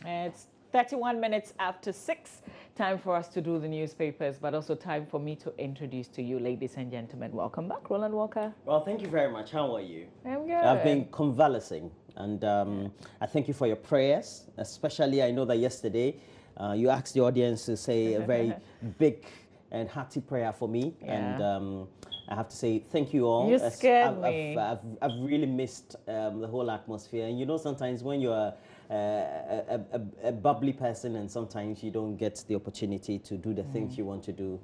It's 31 minutes after 6. Time for us to do the newspapers, but also time for me to introduce to you, ladies and gentlemen. Welcome back, Roland Walker. Well, thank you very much. How are you? I'm good. I've been convalescing, and I thank you for your prayers. Especially, I know that yesterday you asked the audience to say a very big and hearty prayer for me, and I have to say thank you all. You scared me. I've really missed the whole atmosphere, and you know sometimes when you're a bubbly person, and sometimes you don't get the opportunity to do the things you want to do.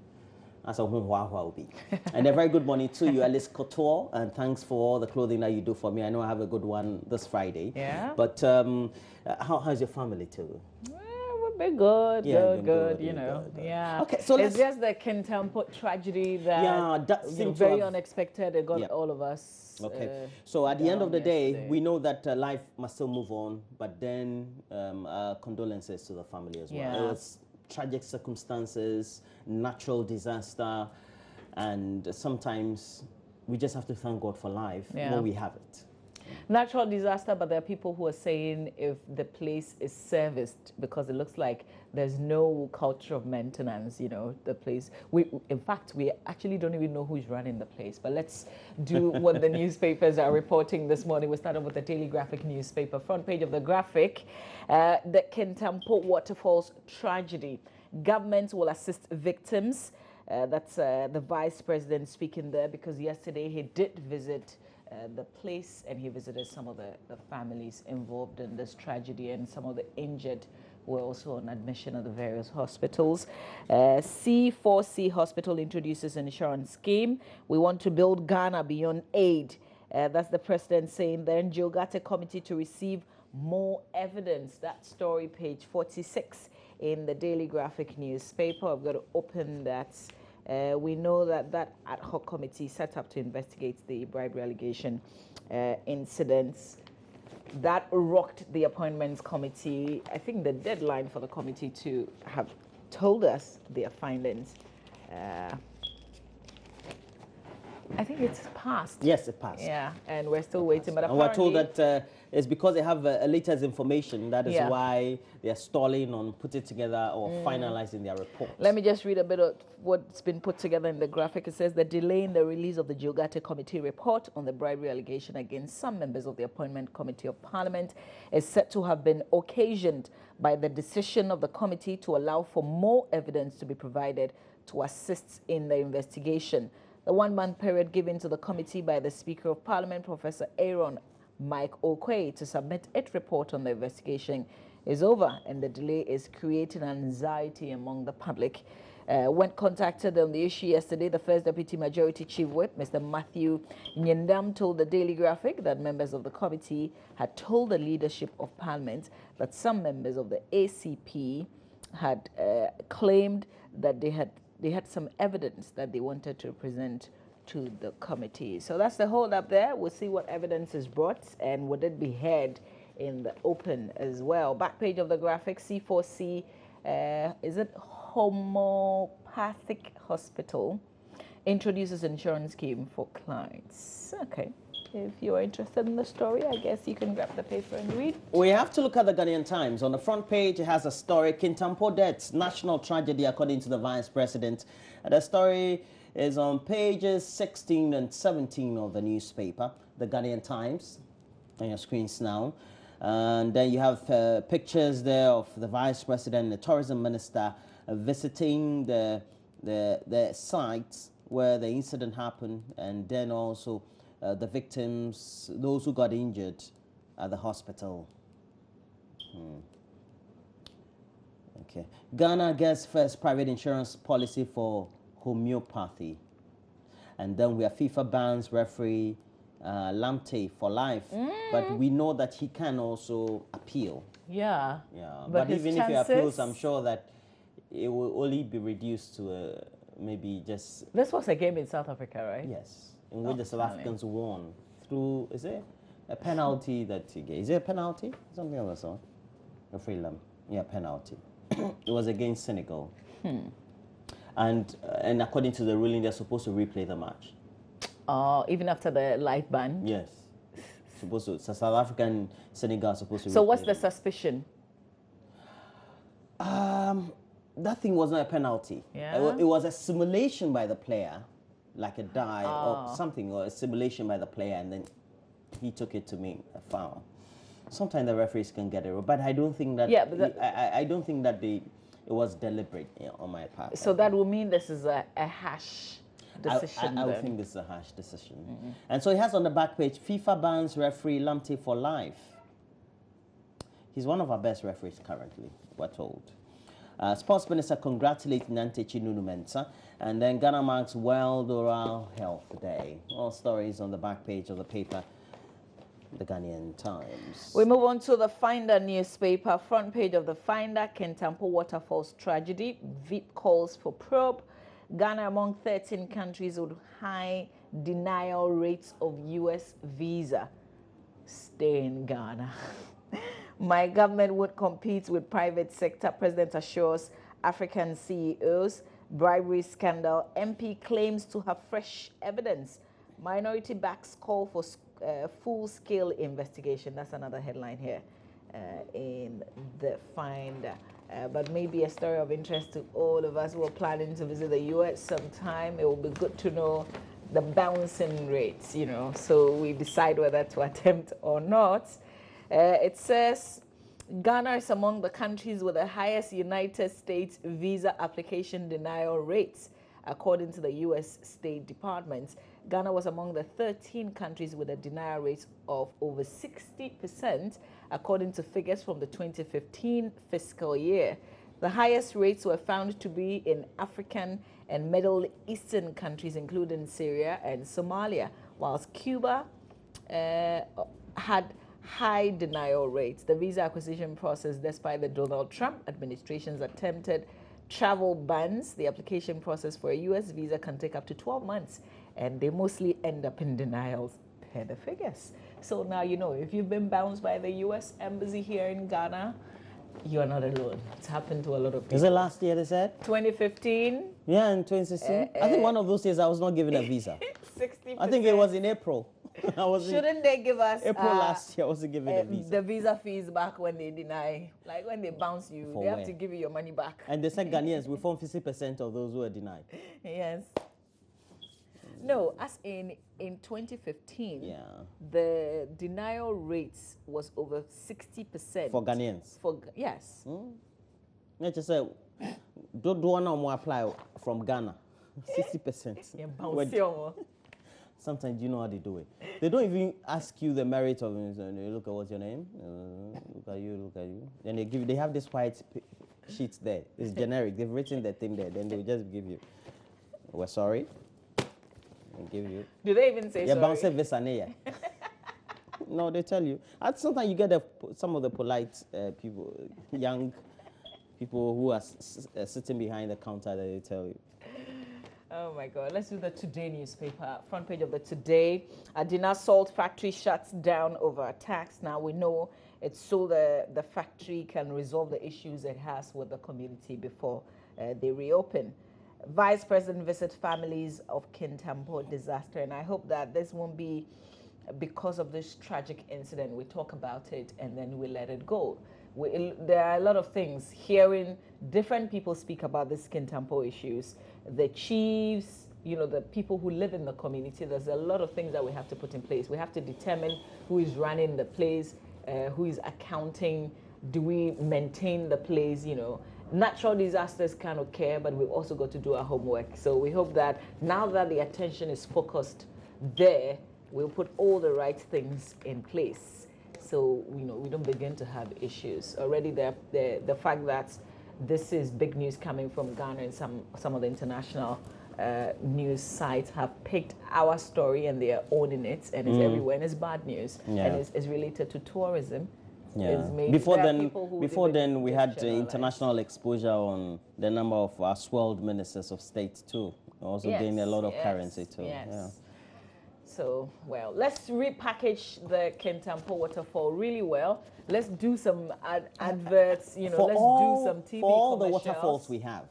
As a will be. And a very good morning to you, Alice Couture, and thanks for all the clothing that you do for me. I know I have a good one this Friday. Yeah. But how's your family too? We've been good, Yeah, good, you know. good. Yeah. Okay, so it's just the Kintampo tragedy that seemed very unexpected. It got Yeah. all of us. Okay. So at the end of the day, yesterday. we know that life must still move on, but then condolences to the family as well. Yeah. It was tragic circumstances, natural disaster, and sometimes we just have to thank God for life when we have it. Natural disaster, but there are people who are saying if the place is serviced, because it looks like there's no culture of maintenance, you know, the place. In fact, we actually don't even know who's running the place. But let's do what the newspapers are reporting this morning. We started with the Daily Graphic newspaper. Front page of the Graphic, the Kintampo Waterfalls tragedy. Government will assist victims. That's the Vice President speaking there, because yesterday he did visit the place, and he visited some of the families involved in this tragedy, and some of the injured were also on admission at the various hospitals. C4C Hospital introduces an insurance scheme. We want to build Ghana beyond aid. That's the president saying. Then Geogate committee to receive more evidence. That story, page 46 in the Daily Graphic newspaper. I've got to open that. We know that ad hoc committee set up to investigate the bribery allegation incidents that rocked the appointments committee. I think the deadline for the committee to have told us their findings, I think it's passed. Yes, it passed. Yeah, and we're still waiting. But and we're told that it's because they have latest information. That is why they're stalling on putting together or finalizing their report. Let me just read a bit of what's been put together in the Graphic. It says the delay in the release of the Geogate Committee report on the bribery allegation against some members of the Appointment Committee of Parliament is said to have been occasioned by the decision of the committee to allow for more evidence to be provided to assist in the investigation. The one-month period given to the committee by the Speaker of Parliament, Professor Aaron Mike Okwe, to submit its report on the investigation is over, and the delay is creating anxiety among the public. When contacted on the issue yesterday, the First Deputy Majority Chief Whip, Mr. Matthew Nyendam, told the Daily Graphic that members of the committee had told the leadership of Parliament that some members of the ACP had claimed that they had some evidence that they wanted to present to the committee. So that's the hold up there. We'll see what evidence is brought, and would it be heard in the open as well. Back page of the Graphic, C4C, is it Homeopathic Hospital, introduces insurance scheme for clients. Okay. If you're interested in the story, I guess you can grab the paper and read. We have to look at the Ghanaian Times. On the front page, it has a story, Kintampo deaths, national tragedy, according to the Vice President. The story is on pages 16 and 17 of the newspaper, the Ghanaian Times, on your screens now. And then you have pictures there of the Vice President, the Tourism Minister, visiting the sites where the incident happened, and then also the victims, those who got injured at the hospital. Okay. Ghana gets first private insurance policy for homeopathy. And then we have FIFA bans referee Lamptey for life. But we know that he can also appeal. Yeah. Yeah. But even if he appeals, I'm sure that it will only be reduced to maybe just... This was a game in South Africa, right? Yes. In which the South Africans won through, is it a penalty that he gave? Is it a penalty? Something of the sort. A free lamb. Yeah, penalty. It was against Senegal. And according to the ruling, they're supposed to replay the match. Even after the light ban? Yes. Supposed to. So South Africa and Senegal are supposed to. So what's the suspicion? That thing was not a penalty. Yeah? It was a simulation by the player, like a dive or Oh. something, or a simulation by the player, and then he took it to me a foul. Sometimes the referees can get it wrong, but I don't think that. Yeah, but I don't think that it was deliberate, on my part. So that will mean this is a harsh decision. I would then. think this is a harsh decision. And so he has on the back page, FIFA bans referee Lamptey for life. He's one of our best referees currently, we're told. Sports Minister congratulates Nantechi Nunu Mensah. And then Ghana marks World Oral Health Day. All stories on the back page of the paper, the Ghanaian Times. We move on to the Finder newspaper. Front page of the Finder, Kintampo Waterfalls tragedy. VIP calls for probe. Ghana among 13 countries with high denial rates of U.S. visa. Stay in Ghana. My government would compete with private sector, President assures African CEOs. Bribery scandal, MP claims to have fresh evidence. Minority backs call for full-scale investigation. That's another headline here in the Finder. But maybe a story of interest to all of us who are planning to visit the U.S. sometime. It will be good to know the bouncing rates, so we decide whether to attempt or not. It says Ghana is among the countries with the highest United States visa application denial rates, according to the U.S. State Department. Ghana was among the 13 countries with a denial rate of over 60%, according to figures from the 2015 fiscal year. The highest rates were found to be in African and Middle Eastern countries, including Syria and Somalia, whilst Cuba had high denial rates. The visa acquisition process, despite the Donald Trump administration's attempted travel bans, the application process for a U.S. visa can take up to 12 months, and they mostly end up in denials per the figures. So now you know, if you've been bounced by the U.S. Embassy here in Ghana, you're not alone. It's happened to a lot of people. Is it last year they said? 2015? Yeah, in 2016. I think one of those years I was not given a visa. 60%. I think it was in April. Shouldn't they give us April last year? I wasn't given a visa. The visa fees back when they deny, like when they bounce you, For they have where? to give you your money back. And they said Ghanaians, we form 50% of those who are denied. Yes. No, as in 2015, Yeah. the denial rates was over 60%. For Ghanaians. Yes. Let's just say, don't want to apply from Ghana. 60%. Yeah, bounce your. Sometimes you know how they do it. They don't even ask you the merit of it. They look at what's your name. Look at you. Then they have this white sheet there. It's generic. They've written the thing there. Then they just give you. We're sorry. And give you. Do they even say sorry? Bounce visa near. No, they tell you. Sometimes you get some of the polite people, young people who are sitting behind the counter that they tell you. Oh my God, let's do the Today newspaper. Front page of the Today. Adina salt factory shuts down over attacks. Now we know it's so the factory can resolve the issues it has with the community before they reopen. Vice President visits families of Kintampo disaster, and I hope that this won't be because of this tragic incident. We talk about it and then we let it go. There are a lot of things. Hearing different people speak about the Kintampo issues, the chiefs, the people who live in the community, there's a lot of things that we have to put in place. We have to determine who is running the place, who is accounting, do we maintain the place, Natural disasters kind of care, but we've also got to do our homework. So we hope that now that the attention is focused there, we'll put all the right things in place. So we don't begin to have issues. Already the fact that this is big news coming from Ghana, and some of the international news sites have picked our story and they are owning it, and it's everywhere, and it's bad news. Yeah. And it's related to tourism. Yeah. Before then, we had international exposure on the number of our swelled ministers of state too. Also gained a lot of currency too. Yes. Yeah. So, well, let's repackage the Kintampo waterfall really well. Let's do some adverts, let's do some TV For all the commercials. waterfalls we have,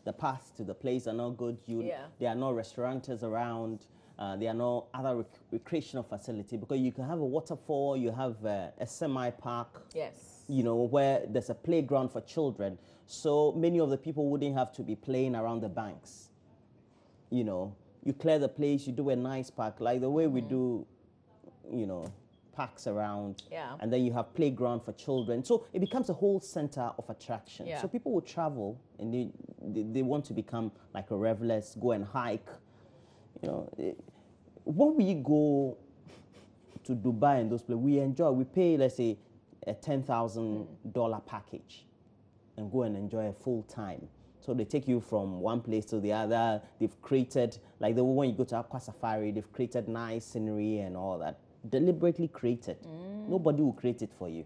the paths to the place are not good. There are no restaurateurs around. There are no other recreational facility because you can have a waterfall, you have a semi-park. Yes. You know, where there's a playground for children. So many of the people wouldn't have to be playing around the banks. You know, you clear the place, you do a nice park, like the way we do, you know, parks around. Yeah. And then you have playground for children. So it becomes a whole center of attraction. Yeah. So people will travel and they want to become like a revelers, go and hike. You know, when we go to Dubai and those places, we enjoy, we pay, let's say, a $10,000 package and go and enjoy a full time. So they take you from one place to the other. They've created, like the when you go to Aqua Safari, they've created nice scenery and all that. Deliberately created. Nobody will create it for you.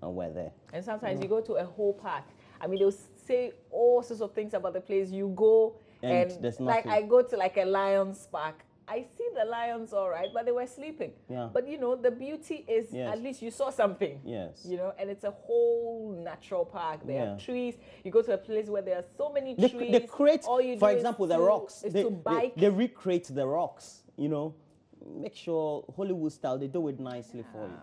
And we're there. And sometimes you go to a whole park. I mean, they'll say all sorts of things about the place. You go and there's like nothing. I go to like a lion's park. I see the lions all right, but they were sleeping. Yeah. But you know, the beauty is Yes. at least you saw something. Yes. You know, and it's a whole natural park. There Yeah. are trees. You go to a place where there are so many They, trees. they create, All you for do example, is the to, rocks. Is They, to bike. they recreate the rocks, you know. Make sure Hollywood style, they do it nicely for you.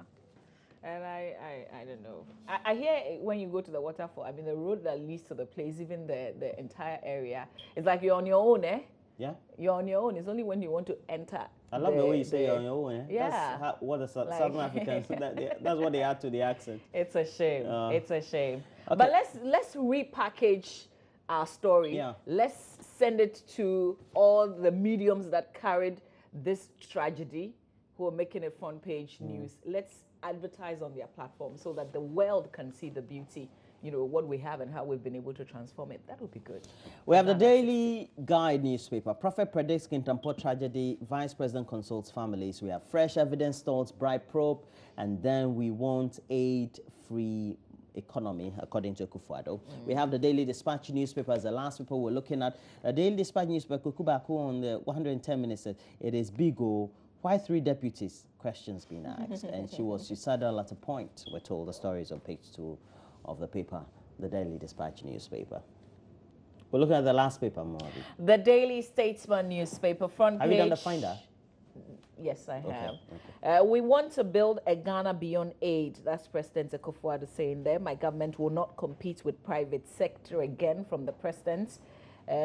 And I don't know. I hear when you go to the waterfall, I mean, the road that leads to the place, even the entire area, it's like you're on your own, eh? Yeah. You're on your own. It's only when you want to enter. I love the way you say you're on your own. Eh? Yeah. That's what the Like- Southern Africans, that's what they add to the accent. It's a shame. It's a shame. Okay. But let's repackage our story. Yeah. Let's send it to all the mediums that carried this tragedy, who are making it front page news. Let's advertise on their platform so that the world can see the beauty, you know, what we have and how we've been able to transform it. That would be good. We have the Daily Guide newspaper. Prophet predicts Kintampo tragedy. Vice President consults families. We have fresh evidence stalls, bribe probe, and then we want aid-free economy, according to Akufo-Addo. We have the Daily Dispatch newspaper as the last paper we're looking at. The Daily Dispatch newspaper, Kukubaku on the 110 minutes, said, it is Bigo. Why 3 deputies? Questions being asked. And she was suicidal at a point. We're told the stories on page 2 of the paper, the Daily Dispatch newspaper. We're looking at the last paper, Moabi. The Daily Statesman newspaper, front Have page. you done the finder? Yes, I have. okay. We want to build a Ghana beyond aid. That's President Akufo-Addo saying there. My government will not compete with private sector again, from the president.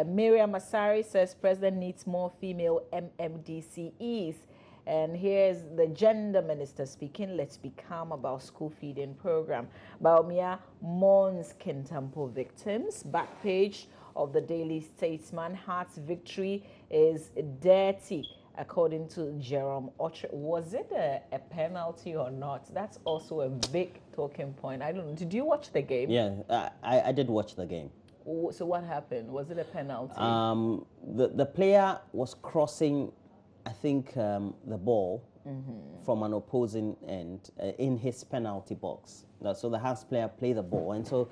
Miriam Masari says president needs more female MMDCEs. And here's the gender minister speaking. Let's be calm about school feeding program. Baumia mourns Kintampo victims. Back page of the Daily Statesman. Heart's victory is dirty, according to Jerome Otre. Was it a penalty or not? That's also a big talking point. I don't know. Did you watch the game? Yeah, I did watch the game. So what happened? Was it a penalty? The player was crossing, I think, the ball from an opposing end in his penalty box. So the Hearts player played the ball, and so,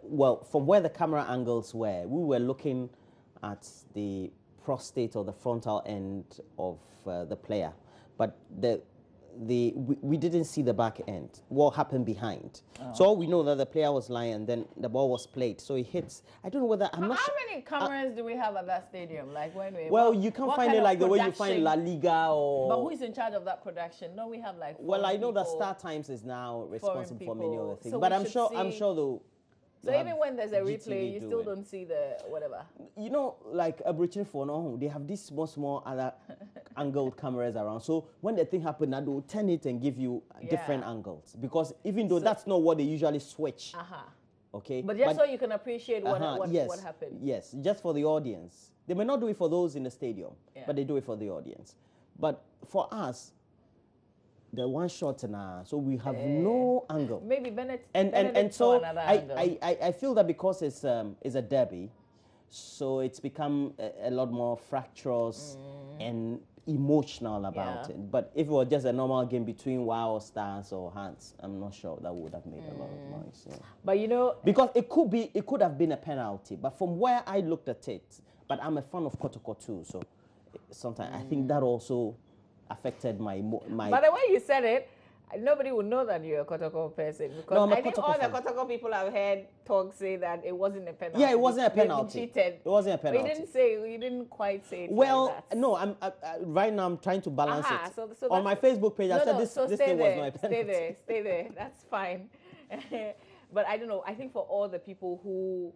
well, from where the camera angles were, we were looking at the prostate or the frontal end of the player, but we didn't see the back end, what happened behind. So all we know that the player was lying and then the ball was played. So he hits, I don't know whether, I'm not How sure. many cameras do we have at that stadium? Like when we... Well, what- you can't what find kind it of like the way you find production? La Liga or... But who is in charge of that production? Don't we have like... Well, foreign I know that people? Star Times is now responsible for many people. other things, So but we I'm should sure see- So they'll even have when there's a GTV replay, you do still it. don't see the whatever. You know, like a British phone, oh, they have these small other angled cameras around. So when the thing happened, they'll turn it and give you different Yeah. angles. Because even though that's not what they usually switch, okay? But just so you can appreciate yes, what happened. Yes, just for the audience. They may not do it for those in the stadium, Yeah. but they do it for the audience. But for us, the one shot now, so we have no angle. Maybe Bennett. And Benedict so saw another angle. I feel that because it's a derby, so it's become a lot more fractious and emotional about Yeah. it. But if it was just a normal game between Wow Stars or Hearts, I'm not sure that would have made a lot of noise. Yeah. But you know, Because it could have been a penalty, but from where I looked at it, but I'm a fan of Kotoko too, so sometimes I think that also affected my by the way you said it, nobody will know that you're a Kotoko person because No, I'm a I think Kotoko all the fan. Kotoko people I've heard talk say that it wasn't a penalty. Yeah, it wasn't a They've been penalty. cheated. It wasn't a But penalty. you didn't quite say it Well, like that. no, right now I'm trying to balance Aha, it. so On my Facebook page, I said this so this stay thing was not there, a penalty. stay there. That's fine. But I don't know. I think for all the people who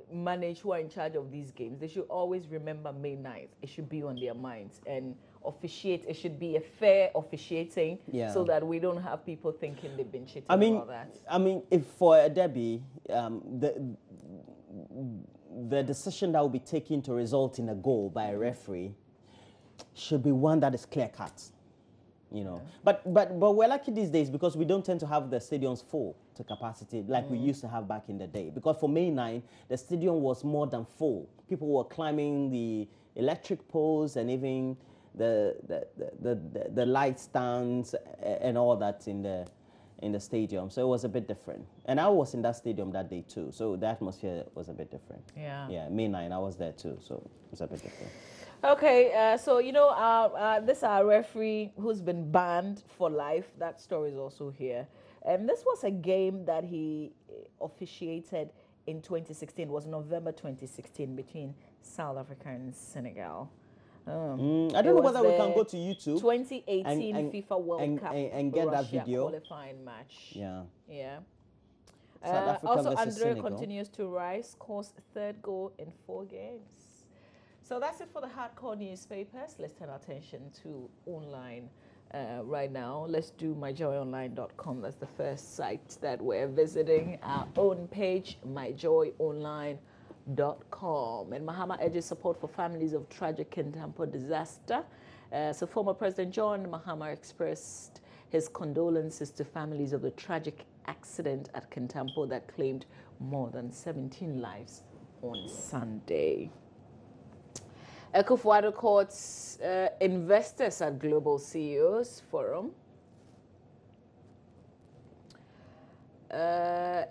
who are in charge of these games, they should always remember May 9th. It should be on their minds and officiate. It should be a fair officiating, so that we don't have people thinking they've been cheating about that. I mean, if for a Debbie, the decision that will be taken to result in a goal by a referee should be one that is clear cut. You know, but we're lucky these days because we don't tend to have the stadiums full to capacity like we used to have back in the day. Because for May 9, the stadium was more than full. People were climbing the electric poles and even the light stands and all that in the stadium. So it was a bit different. And I was in that stadium that day too. So the atmosphere was a bit different. Yeah. Yeah, May 9, I was there too. So it was a bit different. Okay, so this our referee who's been banned for life. That story is also here. And this was a game that he officiated in 2016. It was November 2016 between South Africa and Senegal. I don't know whether we can go to YouTube. 2018 FIFA World Cup and get Russia that video qualifying match. Yeah. Yeah. South Africa Also, versus Andre Senegal. continues to rise, scores third goal in 4 games. So that's it for the hardcore newspapers. Let's turn our attention to online right now. Let's do myjoyonline.com. That's the first site that we're visiting. Our own page, myjoyonline.com. And Mahama urges support for families of tragic Kintampo disaster. So former President John Mahama expressed his condolences to families of the tragic accident at Kintampo that claimed more than 17 lives on Sunday. Akufo-Addo courts investors at Global CEOs Forum.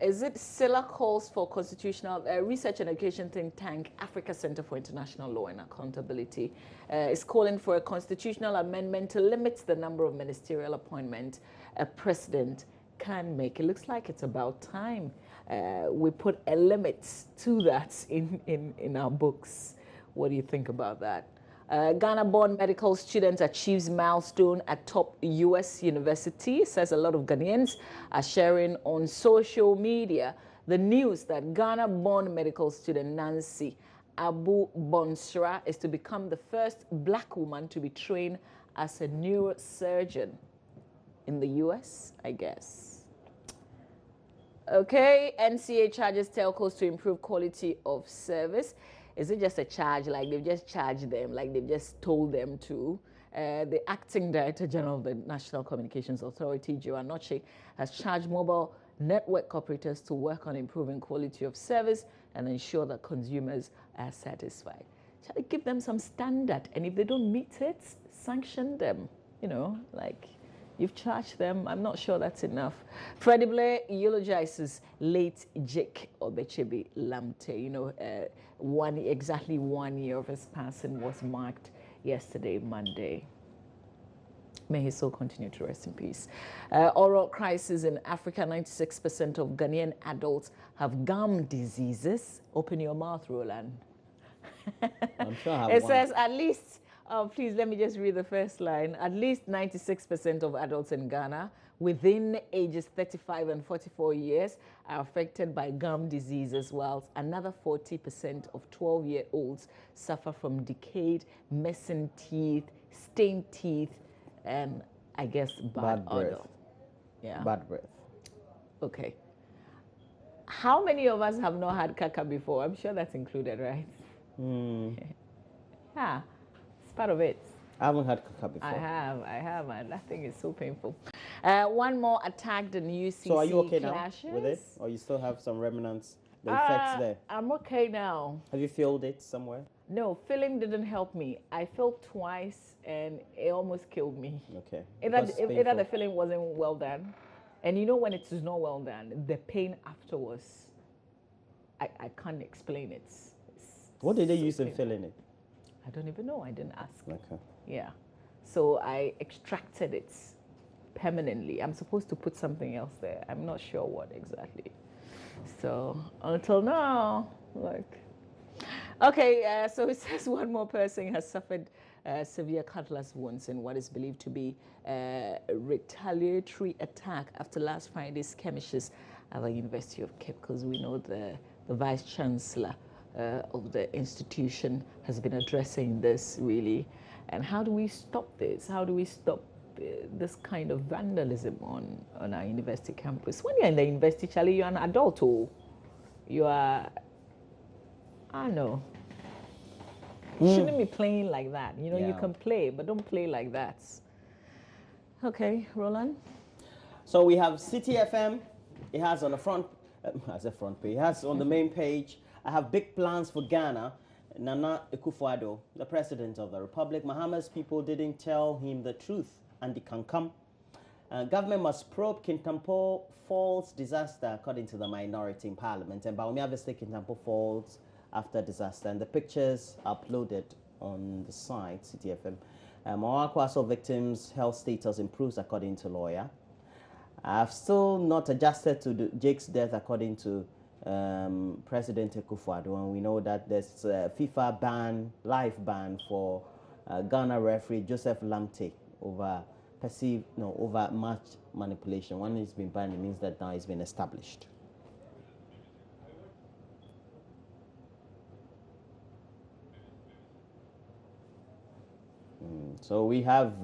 Is it Silla calls for constitutional research and education think tank Africa Center for International Law and Accountability is calling for a constitutional amendment to limit the number of ministerial appointments a president can make. It looks like it's about time we put a limit to that in our books. What do you think about that? Ghana-born medical student achieves milestone at top U.S. university, says a lot of Ghanaians are sharing on social media the news that Ghana-born medical student Nancy Abu Bonsra is to become the first black woman to be trained as a neurosurgeon in the U.S., I guess. Okay, NCA charges telcos to improve quality of service. Is it just a charge, like they've just charged them, like they've just told them to? The acting director general of the National Communications Authority, Joe Anoche, has charged mobile network operators to work on improving quality of service and ensure that consumers are satisfied. Shall I give them some standard? And if they don't meet it, sanction them. You know, like you've charged them. I'm not sure that's enough. Freddie Blair eulogizes late Jake Obechebi Lamte. You know, exactly 1 year of his passing was marked yesterday, Monday. May his soul continue to rest in peace. Oral crisis in Africa. 96% of Ghanaian adults have gum diseases. Open your mouth, Roland. I'm sure I have It one. says at least, please let me just read the first line. At least 96% of adults in Ghana within ages 35 and 44 years are affected by gum diseases, whilst another 40% of 12-year-olds suffer from decayed, missing teeth, stained teeth, and I guess bad odor. breath. Yeah. Bad breath. Okay. How many of us have not had caca before? I'm sure that's included, right? Yeah, it's part of it. I haven't had caca before. I have, and that thing is so painful. One more attacked the UCC So are you okay clashes. now with it? Or you still have some remnants, the effects there? I'm okay now. Have you filled it somewhere? No, filling didn't help me. I filled twice and it almost killed me. Okay. Either Because it's the painful. filling wasn't well done, and you know when it is not well done, the pain afterwards, I can't explain it. What did they so use in painful. filling it? I don't even know. I didn't ask. Okay. Yeah. So I extracted it permanently. I'm supposed to put something else there. I'm not sure what exactly. So until now, like, okay. So it says one more person has suffered severe cutlass wounds in what is believed to be a retaliatory attack after last Friday's skirmishes at the University of Cape, because we know the vice chancellor of the institution has been addressing this really. And how do we stop this? How do we stop this kind of vandalism on our university campus? When you're in the university, Charlie, you're an adult, or you are, I don't know. You shouldn't be playing like that. You know, you can play, but don't play like that. Okay, Roland? So we have City FM. It has on the front, as a front page, it has on the main page, I have big plans for Ghana. Nana Akufo-Addo, the president of the republic. Mahama's people didn't tell him the truth, and it can come. Government must probe Kintampo Falls disaster, according to the minority in parliament. And Bawumia visited Kintampo Falls after disaster, and the pictures are uploaded on the site, CTFM. Mawakwaso victims' health status improves, according to lawyer. I've still not adjusted to Jake's death, according to President Akufo-Addo, and we know that there's a FIFA ban, live ban for Ghana referee Joseph Lamte over over match manipulation. When it's been banned, it means that now it's been established. So we have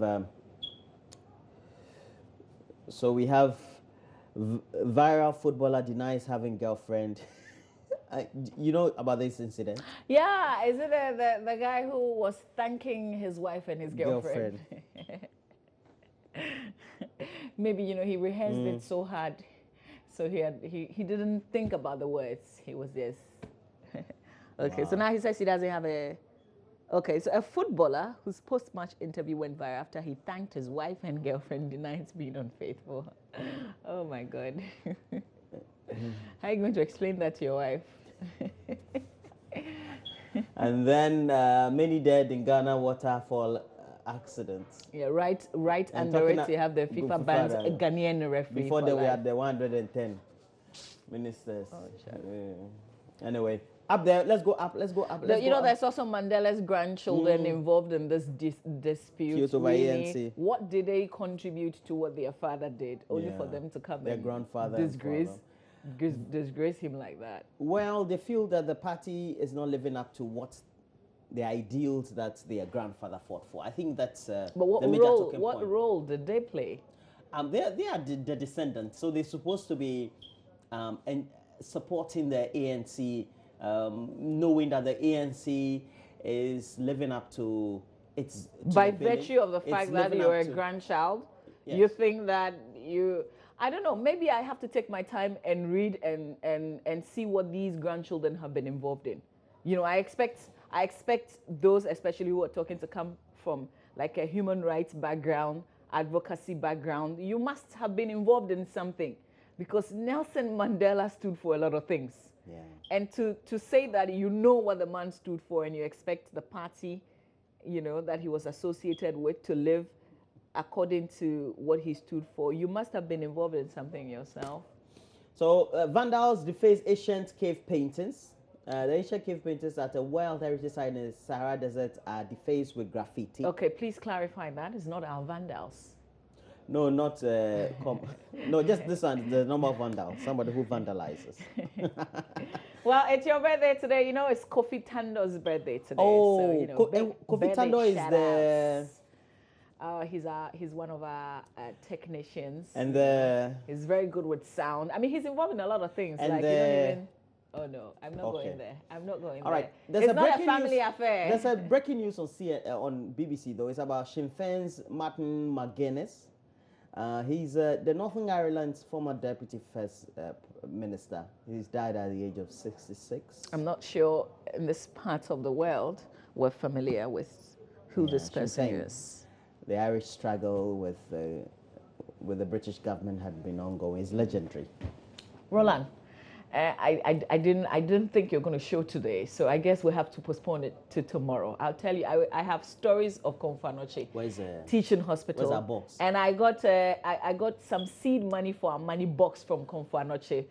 viral footballer denies having girlfriend. You know about this incident? Yeah, is it the guy who was thanking his wife and his girlfriend? Maybe, you know, he rehearsed it so hard, so he didn't think about the words. He was just okay. Wow. So now he says he doesn't have a. Okay, so a footballer whose post-match interview went viral after he thanked his wife and girlfriend denies being unfaithful. Oh my God. How are you going to explain that to your wife? And then many dead in Ghana waterfall accidents. Yeah, right under it you have the FIFA bans a Ghanaian referee. Before they were at the 110 ministers. Oh, anyway. Up there, let's go up. You know, there's also Mandela's grandchildren involved in this dispute. Over ANC. What did they contribute to what their father did? Only for them to come their and grandfather disgrace him like that. Well, they feel that the party is not living up to what the ideals that their grandfather fought for. I think that's but what role did they play? They are the descendants, so they're supposed to be supporting the ANC. Knowing that the ANC is living up to its by virtue of the fact that you're a grandchild, yes. You think that I don't know, maybe I have to take my time and read and see what these grandchildren have been involved in. You know, I expect those especially who are talking to come from like a human rights background, advocacy background. You must have been involved in something, because Nelson Mandela stood for a lot of things. Yeah. And to say that you know what the man stood for and you expect the party, you know, that he was associated with to live according to what he stood for, you must have been involved in something yourself. So vandals deface ancient cave paintings. The ancient cave paintings at a World Heritage Site in the Sahara Desert are defaced with graffiti. Okay, please clarify that. It's not our vandals. No, not no, just this one, the normal vandal, somebody who vandalizes. Well, it's your birthday today. You know, it's Kofi Tando's birthday today. Oh, so, you know, Kofi Tando is he's one of our technicians. And he's very good with sound. I mean, he's involved in a lot of things. And like, you don't even. Oh no, I'm not going there. I'm not going there. All right, it's not a family affair. There's a breaking news on BBC though. It's about Sinn Féin's Martin McGuinness. He's the Northern Ireland's former deputy first minister. He's died at the age of 66. I'm not sure in this part of the world we're familiar with who this person is. The Irish struggle with the British government had been ongoing. It's legendary. Roland, I didn't think you're going to show today, so I guess we have to postpone it to tomorrow. I'll tell you, I have stories of Komfanoche Teaching Hospital. Where's our box? And I got some seed money for our money box from Komfanoche,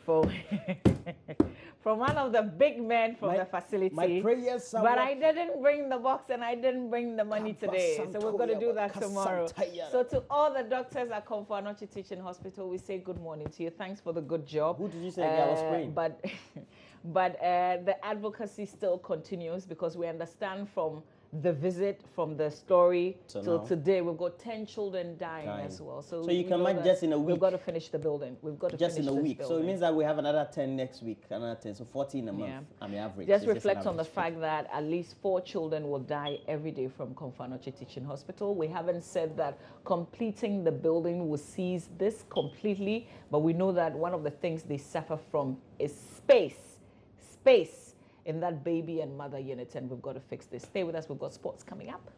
from from one of the big men from the facility. My prayers, but I didn't bring the box and I didn't bring the money today, so we're going to do that tomorrow. So to all the doctors at Komfanoche Teaching Hospital, we say good morning to you. Thanks for the good job. Who did you say I was praying? But the advocacy still continues, because we understand from the visit, from the story till today, we've got 10 children dying as well. So you can imagine just in a week. We've got to finish the building. We've got to just finish in a week. building. So it means that we have another 10 next week, another 10, so 14 a month. Yeah. I mean, average. Just reflect on the fact that at least 4 children will die every day from Komfanoche Teaching Hospital. We haven't said that completing the building will seize this completely, but we know that one of the things they suffer from is space in that baby and mother unit, and we've got to fix this. Stay with us. We've got sports coming up.